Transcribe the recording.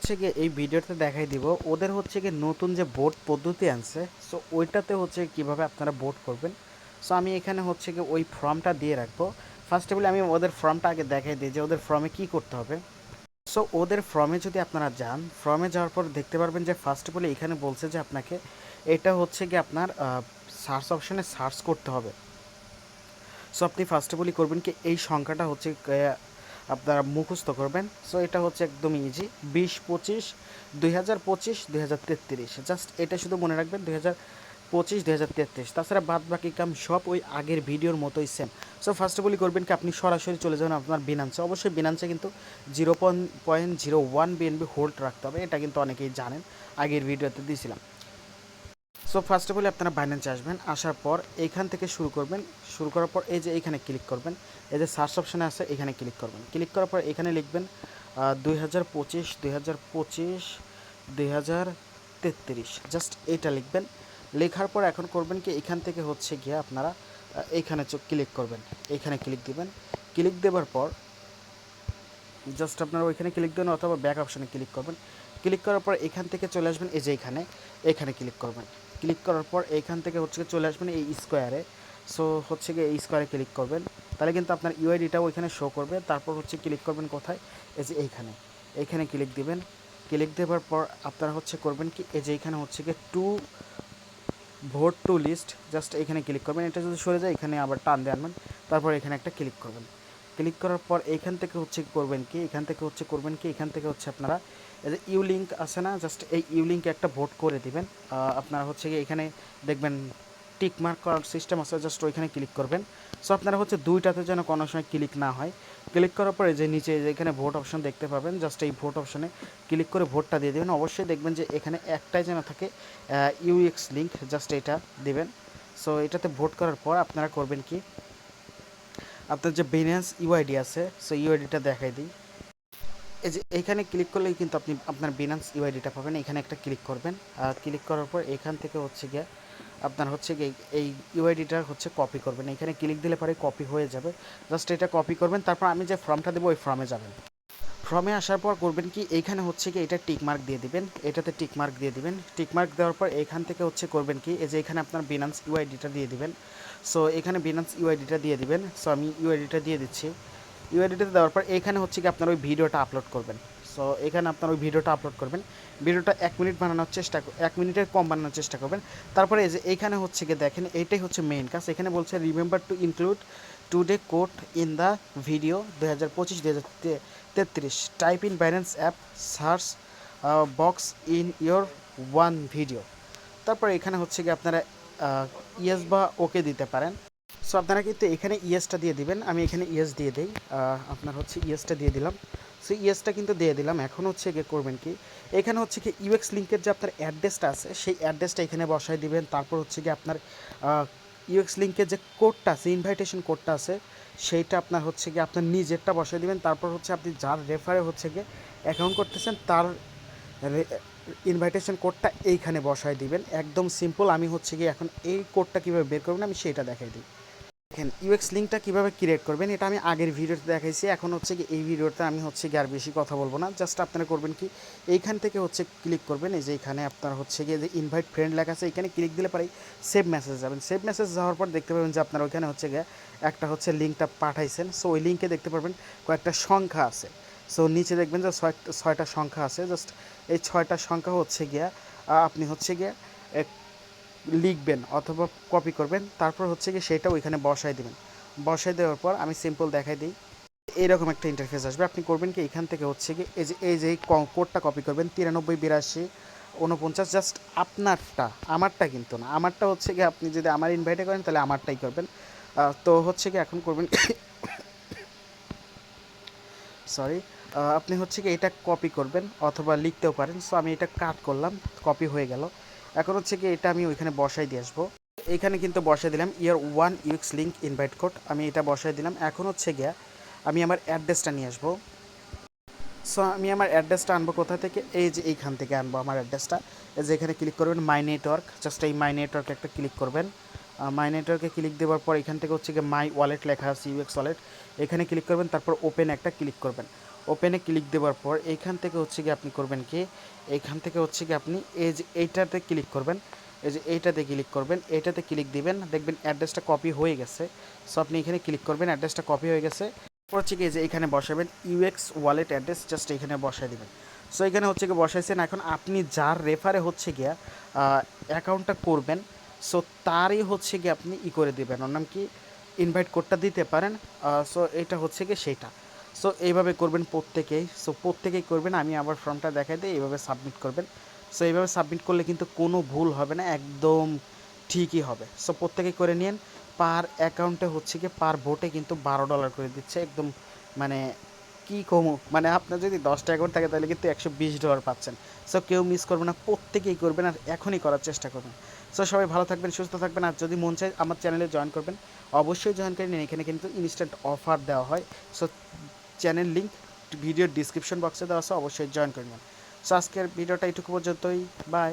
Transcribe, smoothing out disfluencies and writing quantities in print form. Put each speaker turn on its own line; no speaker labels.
হচ্ছে গিয়ে এই ভিডিওতে দেখাই দিব ওদের হচ্ছে গিয়ে নতুন যে বোর্ড পদ্ধতি আনছে। সো ওইটাতে হচ্ছে কিভাবে আপনারা বোর্ড করবেন। সো আমি এখানে হচ্ছে গিয়ে ওই ফর্মটা দিয়ে রাখবো। ফার্স্ট অফ অল আমি ওদের ফর্মটা আগে দেখাই দিই যে ওদের ফর্মে কী করতে হবে। সো ওদের ফর্মে যদি আপনারা যান, ফর্মে যাওয়ার পর দেখতে পারবেন যে ফার্স্ট অফ অল এখানে বলছে যে আপনাকে এটা হচ্ছে গিয়ে আপনার সার্চ অপশানে সার্চ করতে হবে। সো আপনি ফার্স্ট অফ অলই করবেন কি এই সংখ্যাটা হচ্ছে আপনারা মুখস্থ করবেন। সো এটা হচ্ছে একদম ইজি, 2025 2025 2033, জাস্ট এটা শুধু মনে রাখবেন 2025 2033। তাছাড়া বাদ বাকি কাম সব ওই আগের ভিডিওর মতোই সেম। সো ফার্স্ট অফ অলই করবেন কি আপনি সরাসরি চলে যাবেন আপনার বিনান্সে। অবশ্যই বিনান্সে কিন্তু 0.01 বিএনবি হোল্ড রাখতে হবে, এটা কিন্তু অনেকেই জানেন, আগের ভিডিওতে দিয়েছিলাম। সো ফার্স্ট অফ অল আপনারা বাইন্যান্সে আসবেন, আসার পর এইখান থেকে শুরু করবেন। শুরু করার পর এই যে এইখানে ক্লিক করবেন, এই যে সার্চ অপশানে আছে এখানে ক্লিক করবেন। ক্লিক করার পর এখানে লিখবেন 2025 2025 2033, জাস্ট এইটা লিখবেন। লেখার পর এখন করবেন কি এখান থেকে হচ্ছে গিয়ে আপনারা এইখানে ক্লিক করবেন, এইখানে ক্লিক দিবেন। ক্লিক দেওয়ার পর জাস্ট আপনারা ওইখানে ক্লিক দেবেন অথবা ব্যাক অপশানে ক্লিক করবেন। ক্লিক করার পর এখান থেকে চলে আসবেন এই যে এখানে ক্লিক করবেন। ক্লিক করার পর এইখান থেকে হচ্ছে চলে আসবেন এই স্কোয়ারে। সো হচ্ছে গিয়ে এই স্কোয়ারে ক্লিক করবেন, তাহলে কিন্তু আপনার ইউআইডিটাও ওইখানে শো করবে। তারপর হচ্ছে ক্লিক করবেন কোথায়, এই যে এইখানে ক্লিক দিবেন। ক্লিক দেওয়ার পর আপনারা হচ্ছে করবেন কি এই যে এইখানে হচ্ছে গিয়ে ভোট টু লিস্ট, জাস্ট এখানে ক্লিক করবেন। এটা যদি সরে যায় এখানে আবার টান দিয়ে আনবেন, তারপর এখানে একটা ক্লিক করবেন। ক্লিক করার পর এইখান থেকে হচ্ছে করবেন কি এখান থেকে হচ্ছে আপনারা এই যে ইউ লিঙ্ক আছে না, জাস্ট এই ইউ লিঙ্কে একটা ভোট করে দিবেন। আপনারা হচ্ছে কি এখানে দেখবেন টিক মার্ক করার সিস্টেম আছে, জাস্ট ওইখানে ক্লিক করবেন। সো আপনারা হচ্ছে দুইটাতে যেন কোনো সময় ক্লিক না হয়। ক্লিক করার পরে যে নিচে এখানে ভোট অপশন দেখতে পাবেন, জাস্ট এই ভোট অপশনে ক্লিক করে ভোটটা দিয়ে দেবেন। অবশ্যই দেখবেন যে এখানে একটাই যেন থাকে ইউএক্স লিঙ্ক, জাস্ট এটা দিবেন। সো এটাতে ভোট করার পর আপনারা করবেন কি আপনার যে বিনান্স ইউআইডি আছে, সো ইউআইডিটা দেখাই দিই। এই যে এইখানে ক্লিক করলেই কিন্তু আপনি আপনার বিনান্স ইউআইডিটা পাবেন। এখানে একটা ক্লিক করবেন। ক্লিক করার পর এখান থেকে হচ্ছে গিয়ে আপনার হচ্ছে গিয়ে এই ইউআইডিটা হচ্ছে কপি করবেন। এখানে ক্লিক দিলে পরে কপি হয়ে যাবে, জাস্ট এটা কপি করবেন। তারপর আমি যে ফর্মটা দেবো ওই ফর্মে যাবেন। ফর্মে আসার পর করবেন কি এইখানে হচ্ছে কি এটা টিক মার্ক দিয়ে দিবেন, এটাতে টিক মার্ক দিয়ে দিবেন। টিক মার্ক দেওয়ার পর এখান থেকে হচ্ছে করবেন কি এই যে এখানে আপনার বিনান্স ইউআইডিটা দিয়ে দিবেন। সো এখানে বিনান্স ইউআইডিটা দিয়ে দিবেন। সো আমি ইউআইডিটা দিয়ে দিচ্ছি। ইউআইডিটা দেওয়ার পর এখানে হচ্ছে কি আপনার ওই ভিডিওটা আপলোড করবেন। সো এখানে আপনার ওই ভিডিওটা আপলোড করবেন। ভিডিওটা 1 মিনিট বানানোর 1 মিনিটের কম বানানোর চেষ্টা করবেন। তারপরে এই যে এইখানে হচ্ছে গিয়ে দেখেন এইটাই হচ্ছে মেইন কাজ। এখানে বলছে remember to include today code in the video 2025 2033, type in Binance app search box in your one video. তারপরে এখানে হচ্ছে গিয়ে আপনারা ইয়েস বা ওকে দিতে পারেন। সো আপনারা কিন্তু এখানে ইয়েসটা দিয়ে দিবেন। আমি এখানে ইয়েস দিয়ে দিই, আপনার হচ্ছে ইয়েসটা দিয়ে দিলাম। সো ইয়েসটা কিন্তু দিয়ে দিলাম। এখন হচ্ছে গিয়ে করবেন কি এখানে হচ্ছে কি ইউএক্স লিঙ্কের যে আপনার অ্যাড্রেসটা আছে সেই অ্যাড্রেসটা এখানে বসায় দিবেন। তারপর হচ্ছে গিয়ে আপনার ইউএক্স লিঙ্কের যে কোডটা আছে, ইনভাইটেশন কোডটা আছে, সেইটা আপনার হচ্ছে গিয়ে আপনার নিজেরটা বসায় দিবেন। তারপর হচ্ছে আপনি যার রেফারে হচ্ছে গিয়ে অ্যাকাউন্ট করতেছেন তার ইনভাইটেশন কোডটা এইখানে বসায় দিবেন। একদম সিম্পল। আমি হচ্ছে গিয়ে এখন এই কোডটা কীভাবে বের করবেন আমি সেটা দেখাই দিই। দেখেন ইউএক্স লিঙ্কটা কীভাবে ক্রিয়েট করবেন এটা আমি আগের ভিডিওতে দেখাইছি। এখন হচ্ছে কি এই ভিডিওতে আমি হচ্ছে গিয়ে আর বেশি কথা বলবো না, জাস্ট আপনারা করবেন কি এইখান থেকে হচ্ছে ক্লিক করবেন। এই যে এখানে আপনার হচ্ছে গিয়ে যে ইনভাইট ফ্রেন্ড লেখা আছে এখানে ক্লিক দিলে পরেই সেভ মেসেজ যাবেন। সেভ মেসেজ যাওয়ার পর দেখতে পাবেন যে আপনার ওইখানে হচ্ছে গিয়ে একটা হচ্ছে লিঙ্কটা পাঠাইছেন। সো ওই লিঙ্কে দেখতে পারবেন কয়েকটা সংখ্যা আছে। সো নিচে দেখবেন যে ছয়টা সংখ্যা আছে। জাস্ট এই 6টা সংখ্যা হচ্ছে গিয়া আপনি হচ্ছে গিয়ে লিখবেন অথবা কপি করবেন। তারপর হচ্ছে কি সেটা ওইখানে বসায় দেবেন। বসায় দেওয়ার পর আমি সিম্পল দেখাই দিই, এইরকম একটা ইন্টারফেস আসবে। আপনি করবেন কি এখান থেকে হচ্ছে কি এই যে কোডটা কপি করবেন 93 82 49, জাস্ট আপনারটা, আমারটা কিন্তু না। আমারটা হচ্ছে কি আপনি যদি আমার ইনভাইটে করেন তাহলে আমারটাই করবেন। তো হচ্ছে কি এখন করবেন সরি, আপনি হচ্ছে কি এটা কপি করবেন অথবা লিখতেও পারেন। সো আমি এটা কাট করলাম, কপি হয়ে গেল। এখন হচ্ছে কি এটা আমি ওইখানে বসাই দিয়ে আসবো। এইখানে কিন্তু বসাই দিলাম ইয়ার one UX link invite code, আমি এটা বসাই দিলাম। এখন হচ্ছে গিয়া আমি আমার অ্যাড্রেসটা নিয়ে আসবো। সো আমি আমার অ্যাড্রেসটা আনবো কোথা থেকে, এই যে এইখান থেকে আনবো আমার অ্যাড্রেসটা। এই যে এখানে ক্লিক করবেন মাই নেটওয়ার্ক, জাস্ট এই মাই নেটওয়ার্কে একটা ক্লিক করবেন। মাই নেটওয়ার্কে ক্লিক দেওয়ার পর এখান থেকে হচ্ছে গিয়ে মাই ওয়ালেট লেখা আছে, ইউএক্স ওয়ালেট, এখানে ক্লিক করবেন। তারপর ওপেন একটা ক্লিক করবেন। ওপেনে ক্লিক দেওয়ার পর এইখান থেকে হচ্ছে গিয়ে আপনি করবেন কি, এইখান থেকে হচ্ছে গিয়ে আপনি এই যে এইটাতে ক্লিক করবেন, এই যে এইটাতে ক্লিক করবেন, এইটাতে ক্লিক দিবেন, দেখবেন অ্যাড্রেসটা কপি হয়ে গেছে। সো আপনি এখানে ক্লিক করবেন, অ্যাড্রেসটা কপি হয়ে গেছে। তারপর হচ্ছে কি যে এখানে বসাবেন ইউএক্স ওয়ালেট অ্যাড্রেস, জাস্ট এখানে বসায় দিবেন। সো এখানে হচ্ছে গিয়ে বসাইছেন, এখন আপনি যার রেফারে হচ্ছে গিয়া অ্যাকাউন্টটা করবেন, সো তারই হচ্ছে গিয়ে আপনি করে দেবেন, ওর নাম কি, ইনভাইট কোডটা দিতে পারেন। সো এটা হচ্ছে গিয়ে সেইটা। সো এইভাবে করবেন প্রত্যেকেই, সো প্রত্যেকেই করবেন। আমি আবার ফর্মটা দেখাই দিই, এইভাবে সাবমিট করবেন। সো এইভাবে সাবমিট করলে কিন্তু কোনো ভুল হবে না, একদম ঠিকই হবে। সো প্রত্যেকেই করে নিন। পার অ্যাকাউন্টে হচ্ছে গিয়ে পার ভোটে কিন্তু $12 করে দিচ্ছে, একদম মানে কী কমু, মানে আপনার যদি 10টা অ্যাকাউন্ট থাকে তাহলে কিন্তু $120 পাচ্ছেন। সো কেউ মিস করবে না, প্রত্যেকেই করবেন আর এখনই করার চেষ্টা করবেন। সো সবাই ভালো থাকবেন, সুস্থ থাকবেন, আর যদি মন চায় আমার চ্যানেলে জয়েন করবেন, অবশ্যই জয়েন করে নিন। এখানে কিন্তু ইনস্ট্যান্ট অফার দেওয়া হয়। সো চ্যানেল লিঙ্ক ভিডিওর ডিসক্রিপশন বক্সে দেওয়া আছে, অবশ্যই জয়েন করে নিন। সো আজকের ভিডিওটা এইটুকু পর্যন্তই, বাই।